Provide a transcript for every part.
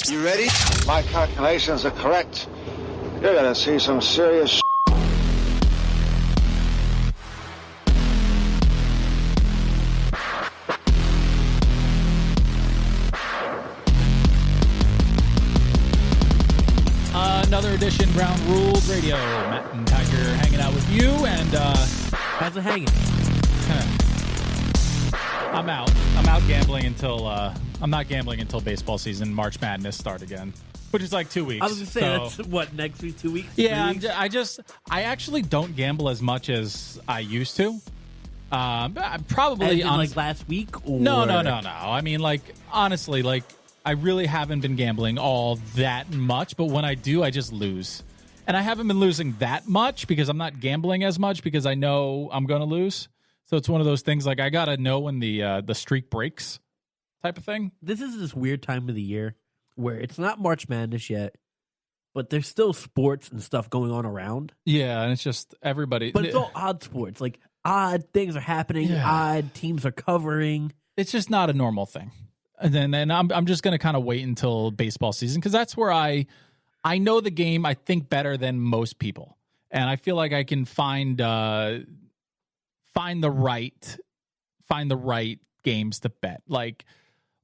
You ready? My calculations are correct. You're gonna see some serious Another edition, Ground Rules Radio. Matt and Tiger hanging out with you, and how's it hanging? I'm out. I'm out gambling until I'm not gambling until baseball season, March Madness start again, which is like 2 weeks. I was gonna say that's what, next week, 2 weeks. Yeah, 3 weeks? I actually don't gamble as much as I used to. Probably on like last week. Or? No. I mean, like honestly, like. I really haven't been gambling all that much, but when I do, I just lose. And I haven't been losing that much because I'm not gambling as much because I know I'm going to lose. So it's one of those things like I got to know when the streak breaks type of thing. This is this weird time of the year where it's not March Madness yet, but there's still sports and stuff going on around. Yeah, and it's just everybody. But it's all odd sports. Like odd things are happening, odd teams are covering. It's just not a normal thing. And then I'm just going to kind of wait until baseball season because that's where I know the game, I think, better than most people. And I feel like I can find the right games to bet. Like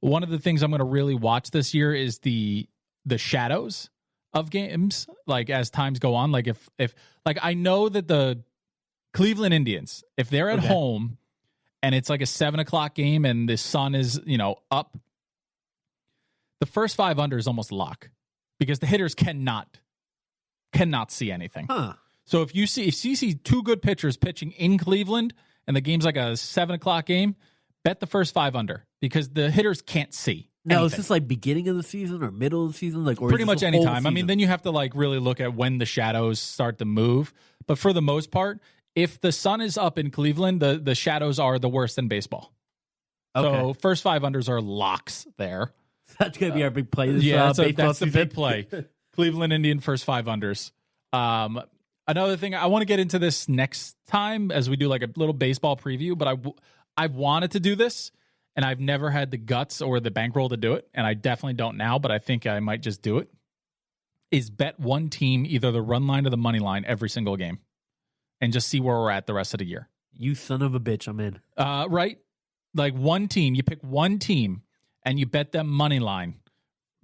one of the things I'm going to really watch this year is the shadows of games, like as times go on. Like if like I know that the Cleveland Indians, if they're at home and it's like a 7:00 game and the sun is, up, the first 5 under is almost lock because the hitters cannot see anything. Huh. So if you see two good pitchers pitching in Cleveland and the game's like a 7:00 game, bet the first 5 under because the hitters can't see. Now, anything. is this like beginning of the season or middle of the season? Like, or pretty much any time. I mean, then you have to like really look at when the shadows start to move. But for the most part, if the sun is up in Cleveland, the shadows are the worst in baseball. Okay. So first 5 unders are locks there. That's going to be our big play. That's the big play. Cleveland Indian first 5 unders. Another thing, I want to get into this next time as we do like a little baseball preview, but I've wanted to do this, and I've never had the guts or the bankroll to do it, and I definitely don't now, but I think I might just do it, is bet one team, either the run line or the money line, every single game, and just see where we're at the rest of the year. You son of a bitch, I'm in. Right? Like one team, you pick one team, and you bet them money line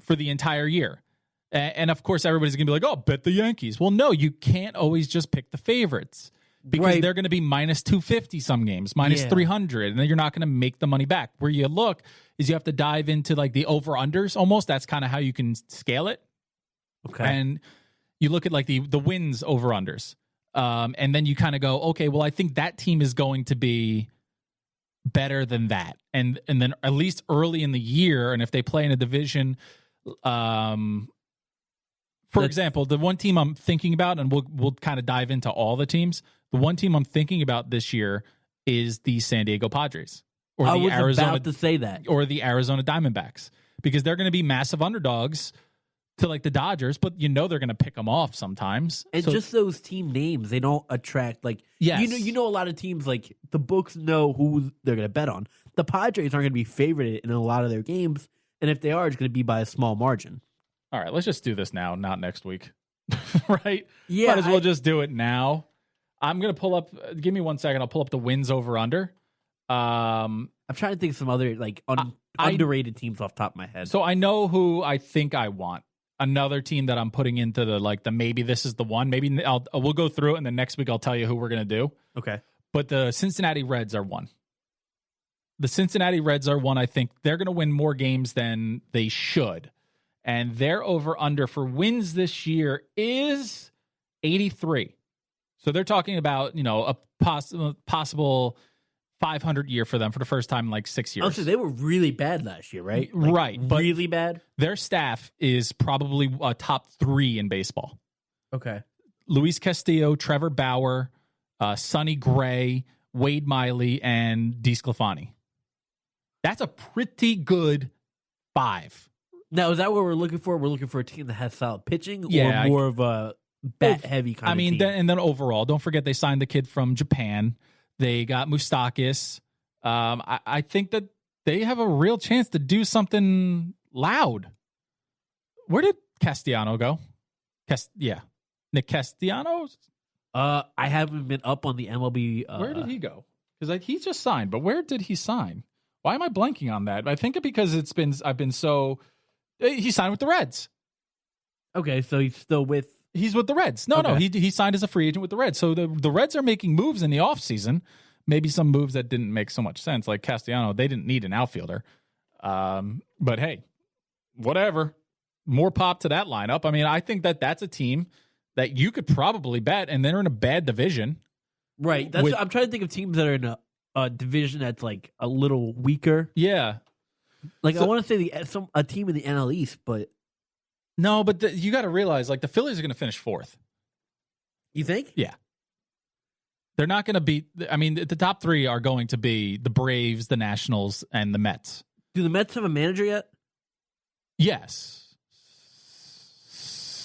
for the entire year. And of course, everybody's going to be like, oh, bet the Yankees. Well, no, you can't always just pick the favorites because they're going to be minus 250 some games, minus 300, and then you're not going to make the money back. Where you look is you have to dive into like the over-unders almost. That's kind of how you can scale it. Okay. And you look at like the wins over-unders. And then you kind of go, okay, well, I think that team is going to be better than that. And then at least early in the year, and if they play in a division, for example, the one team I'm thinking about, and we'll kind of dive into all the teams. The one team I'm thinking about this year is the San Diego Padres, or I the was Arizona, about to say that, or the Arizona Diamondbacks, because they're going to be massive underdogs to like the Dodgers, but they're going to pick them off sometimes. And so, just those team names, they don't attract like you know a lot of teams, like the books know who they're going to bet on. The Padres aren't going to be favored in a lot of their games, and if they are, it's going to be by a small margin. All right, let's just do this now, not next week. Right? Yeah. Might as well just do it now. I'm going to pull up, give me 1 second, I'll pull up the wins over under. I'm trying to think of some other like underrated teams off the top of my head. So I know who I think I want. Another team that I'm putting into the maybe this is the one. Maybe we'll go through it, and then next week I'll tell you who we're going to do. Okay. But the Cincinnati Reds are one. The Cincinnati Reds are one. I think they're going to win more games than they should. And their over-under for wins this year is 83. So they're talking about, a possible 500 year for them for the first time in like 6 years. Oh, so they were really bad last year, right? Like, right. But really bad? Their staff is probably a top 3 in baseball. Okay. Luis Castillo, Trevor Bauer, Sonny Gray, Wade Miley, and DeSclafani. That's a pretty good 5. Now, is that what we're looking for? We're looking for a team that has solid pitching, or more of a bat-heavy kind of team? And then overall, don't forget they signed the kid from Japan. They got Moustakas. I think that they have a real chance to do something loud. Where did Castellano go? Nick Castellano. I haven't been up on the MLB. Where did he go? Because he just signed, but where did he sign? Why am I blanking on that? I think because I've been so. He signed with the Reds. Okay, so he's still with. He's with the Reds. No, he signed as a free agent with the Reds. So the Reds are making moves in the offseason. Maybe some moves that didn't make so much sense, like Castellano. They didn't need an outfielder. But hey, whatever. More pop to that lineup. I mean, I think that's a team that you could probably bet, and they're in a bad division. Right. I'm trying to think of teams that are in a division that's like a little weaker. Yeah. Like I want to say a team in the NL East, but no. But you got to realize, like the Phillies are going to finish fourth. You think? Yeah. They're not going to beat. I mean, the top three are going to be the Braves, the Nationals, and the Mets. Do the Mets have a manager yet? Yes.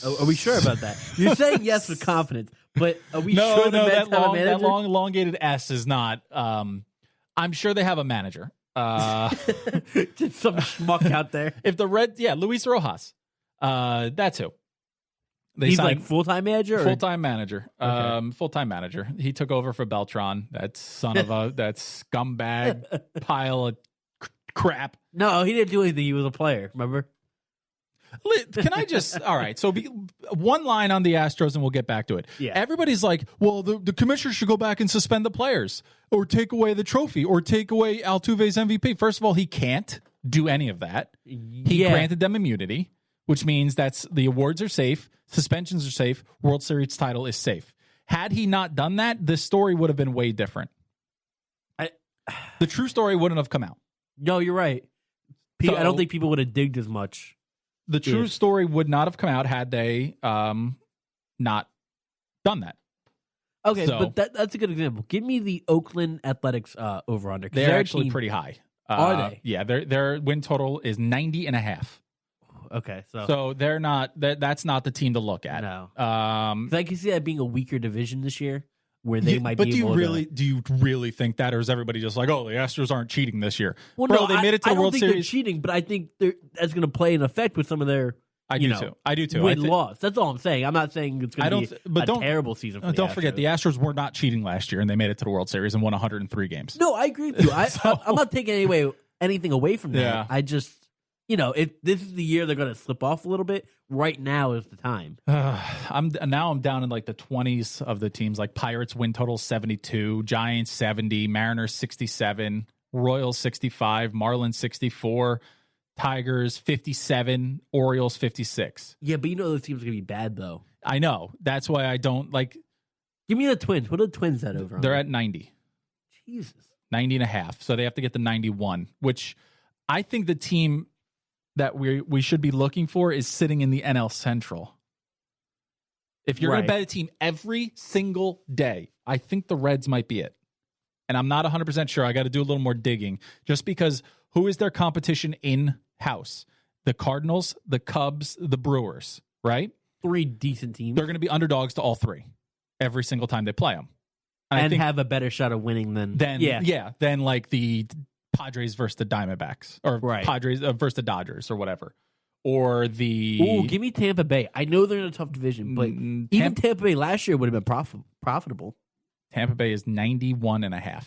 Are we sure about that? You're saying yes with confidence, but are we sure the Mets have a manager? That long elongated S is not. I'm sure they have a manager. Just some schmuck out there. If the Luis Rojas. That's who. He's like full-time manager? Full-time manager. Okay. Full-time manager. He took over for Beltran, that son of that scumbag pile of crap. No, he didn't do anything. He was a player, remember? Can I just... All right, so one line on the Astros and we'll get back to it. Yeah. Everybody's like, well, the commissioner should go back and suspend the players or take away the trophy or take away Altuve's MVP. First of all, he can't do any of that. He granted them immunity, which means the awards are safe, suspensions are safe, World Series title is safe. Had he not done that, this story would have been way different. The true story wouldn't have come out. No, you're right. I don't think people would have digged as much. The true story would not have come out had they not done that. Okay, but that's a good example. Give me the Oakland Athletics over-under. They're actually pretty high. Are they? Yeah, their win total is 90.5. Okay, so they're not. That's not the team to look at. No, I can see that being a weaker division this year, where they might. But do you really think that, or is everybody just like, oh, the Astros aren't cheating this year? Well, Bro, no, they made it to the World Series. I don't think they're cheating, but I think that's going to play an effect with some of their. I do too. Win loss. That's all I'm saying. I'm not saying it's going to be a terrible season. For don't forget, the Astros were not cheating last year, and they made it to the World Series and won 103 games. No, I agree with you. I'm not taking anything away from that. Yeah. I just. If this is the year they're going to slip off a little bit, right now is the time. I'm down in like the 20s of the teams. Like Pirates win total 72, Giants 70, Mariners 67, Royals 65, Marlins 64, Tigers 57, Orioles 56. Yeah, but those teams are going to be bad though. I know. That's why I don't like. Give me the Twins. What are the Twins at over? They're at 90. Jesus. 90.5. So they have to get to 91, which I think the team that we should be looking for is sitting in the NL Central. If you're going to bet a team every single day, I think the Reds might be it. And I'm not 100% sure. I got to do a little more digging just because who is their competition in-house? The Cardinals, the Cubs, the Brewers, right? 3 decent teams. They're going to be underdogs to all 3 every single time they play them. And I think have a better shot of winning than like the Padres versus the Diamondbacks, or Padres versus the Dodgers, or whatever, or the. Ooh, give me Tampa Bay. I know they're in a tough division, but even Tampa Bay last year would have been profitable. Tampa Bay is 91.5.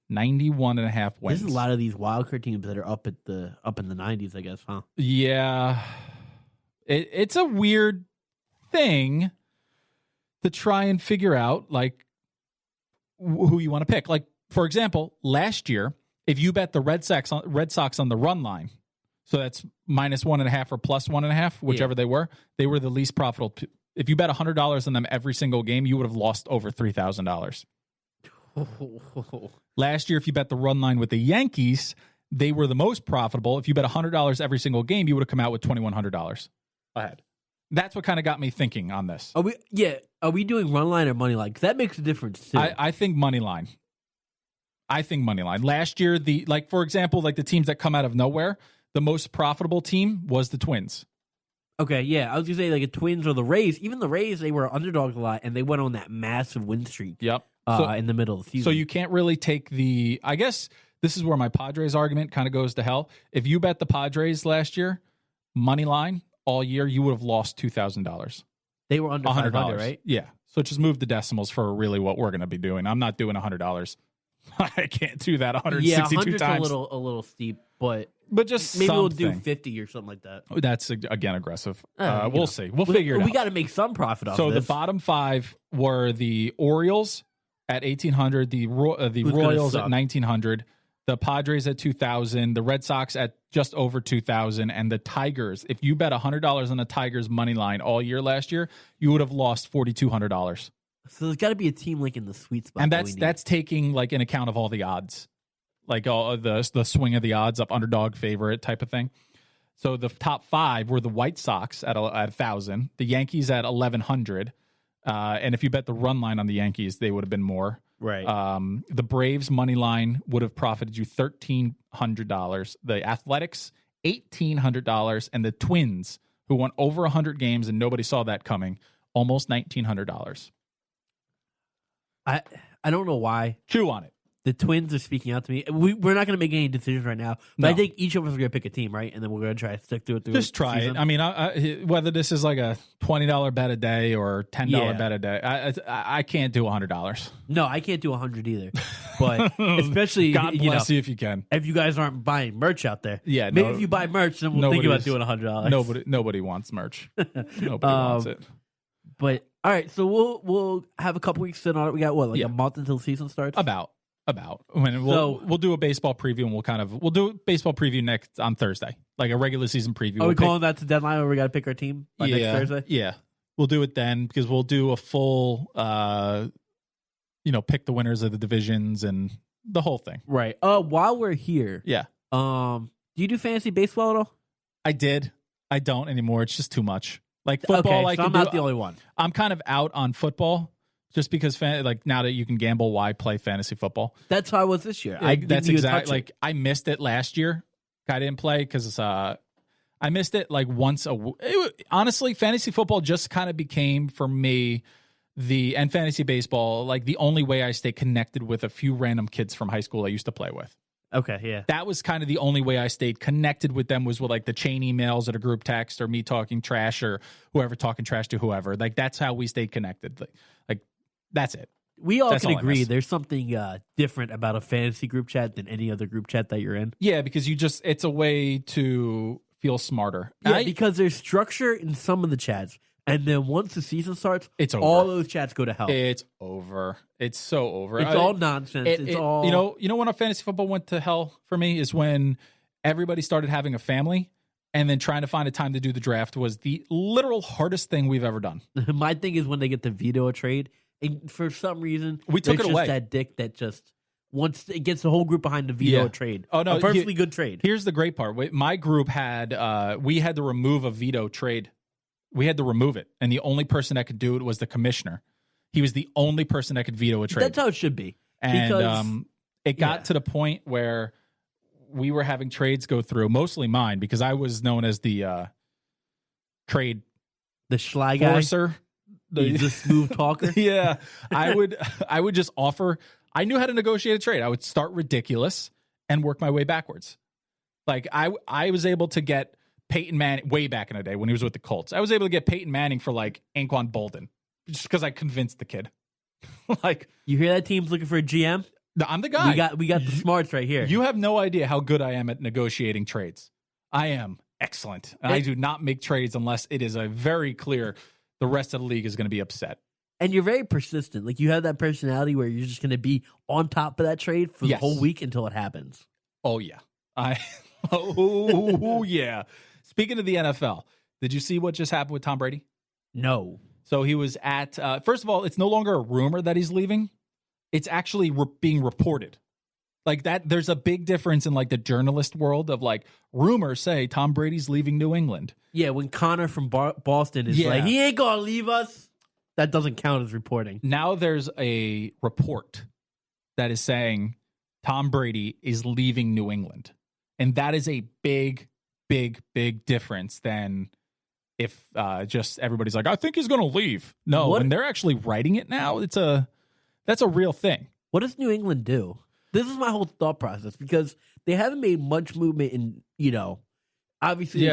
91.5 wins. There's a lot of these wildcard teams that are up in the 90s, I guess, huh? Yeah, it's a weird thing to try and figure out, like who you want to pick, like. For example, last year, if you bet the Red Sox on the run line, so that's -1.5 or +1.5, whichever they were the least profitable. If you bet $100 on them every single game, you would have lost over $3,000. Last year, if you bet the run line with the Yankees, they were the most profitable. If you bet $100 every single game, you would have come out with $2,100 ahead. That's what kind of got me thinking on this. Are we doing run line or money line? Because that makes a difference too. I think money line. Last year, for example, like the teams that come out of nowhere, the most profitable team was the Twins. Okay, yeah. I was going to say like the Twins or the Rays. Even the Rays, they were underdogs a lot, and they went on that massive win streak in the middle of the season. So you can't really take I guess this is where my Padres argument kind of goes to hell. If you bet the Padres last year, Moneyline all year, you would have lost $2,000. They were under $500, right? Yeah. So just move the decimals for really what we're going to be doing. I'm not doing $100. I can't do that 162 times. A little steep, but just maybe something. we'll do 50 or something like that. That's again aggressive. We'll see. We'll figure it out. We got to make some profit off. So this. the bottom 5 were the Orioles at 1,800, the Royals at 1,900, the Padres at 2,000, the Red Sox at just over 2,000, and the Tigers. If you bet $100 on the Tigers money line all year last year, you would have lost $4,200. So there's got to be a team like in the sweet spot, and that's taking like in account of all the odds, like all the swing of the odds up, underdog, favorite type of thing. So the top 5 were the White Sox at 1,000, the Yankees at 1,100, and if you bet the run line on the Yankees, they would have been more. Right. The Braves money line would have profited you $1,300. The Athletics $1,800, and the Twins, who won over 100 games and nobody saw that coming, almost $1,900. I don't know why. Chew on it. The Twins are speaking out to me. We're not going to make any decisions right now, but I think each of us are going to pick a team, right? And then we're going to try to stick to it. Just try it. I mean, whether this is like a $20 bet a day or $10 bet a day, I can't do $100. No, I can't do 100 either. But especially, God bless you if you can. If you guys aren't buying merch out there, maybe if you buy merch, then we'll think about doing $100. Nobody wants merch. Nobody wants it. But all right, so we'll have a couple weeks in on it. We got a month until the season starts. About when we'll do a baseball preview, and we'll do a baseball preview next on Thursday, like a regular season preview. Are we calling that the deadline where we got to pick our team by next Thursday? Yeah, we'll do it then because we'll do a full, pick the winners of the divisions and the whole thing. Right. While we're here, do you do fantasy baseball at all? I did. I don't anymore. It's just too much. Like football, so I'm not the only one. I'm kind of out on football. Just because, now that you can gamble, why play fantasy football? That's how I was this year. That's exactly I missed it last year. I didn't play because I missed it like once honestly, fantasy football just kind of became for me and fantasy baseball like the only way I stay connected with a few random kids from high school I used to play with. Okay, yeah. That was kind of the only way I stayed connected with them was with like the chain emails or the group text or me talking trash or whoever talking trash to whoever. Like that's how we stayed connected. Like that's it. We all can agree there's something different about a fantasy group chat than any other group chat that you're in. Yeah, because it's a way to feel smarter. Yeah, because there's structure in some of the chats. And then once the season starts, it's over. All those chats go to hell. It's over. It's so over. It's all nonsense. It's all you know when our fantasy football went to hell for me is when everybody started having a family and then trying to find a time to do the draft was the literal hardest thing we've ever done. My thing is when they get to veto a trade. And for some reason, we took it away. That dick that just once it gets the whole group behind the veto trade. Oh no, a perfectly good trade. Here's the great part: my group had we had to remove a veto trade. We had to remove it, and the only person that could do it was the commissioner. He was the only person that could veto a trade. That's how it should be. And it got to the point where we were having trades go through, mostly mine, because I was known as the trade the Schley guy. Forcer. The smooth talker. Yeah. I would just offer. I knew how to negotiate a trade. I would start ridiculous and work my way backwards. Like I was able to get Peyton Manning way back in the day when he was with the Colts. I was able to get Peyton Manning for like Anquan Bolden just because I convinced the kid. Like, you hear that team's looking for a GM? No, I'm the guy. We got the smarts right here. You have no idea how good I am at negotiating trades. I am excellent. And I do not make trades unless it is a very clear the rest of the league is going to be upset. And you're very persistent. Like, you have that personality where you're just going to be on top of that trade for the whole week until it happens. Oh, yeah. Oh, yeah. Speaking of the NFL, did you see what just happened with Tom Brady? No. So he was at, first of all, it's no longer a rumor that he's leaving. It's actually being reported. Like that, there's a big difference in like the journalist world of like rumors say Tom Brady's leaving New England. Yeah, when Connor from Boston is like, he ain't gonna leave us. That doesn't count as reporting. Now there's a report that is saying Tom Brady is leaving New England. And that is a big, big, big difference than if just everybody's like, I think he's going to leave. No, when they're actually writing it now, that's a real thing. What does New England do? This is my whole thought process because they haven't made much movement in, obviously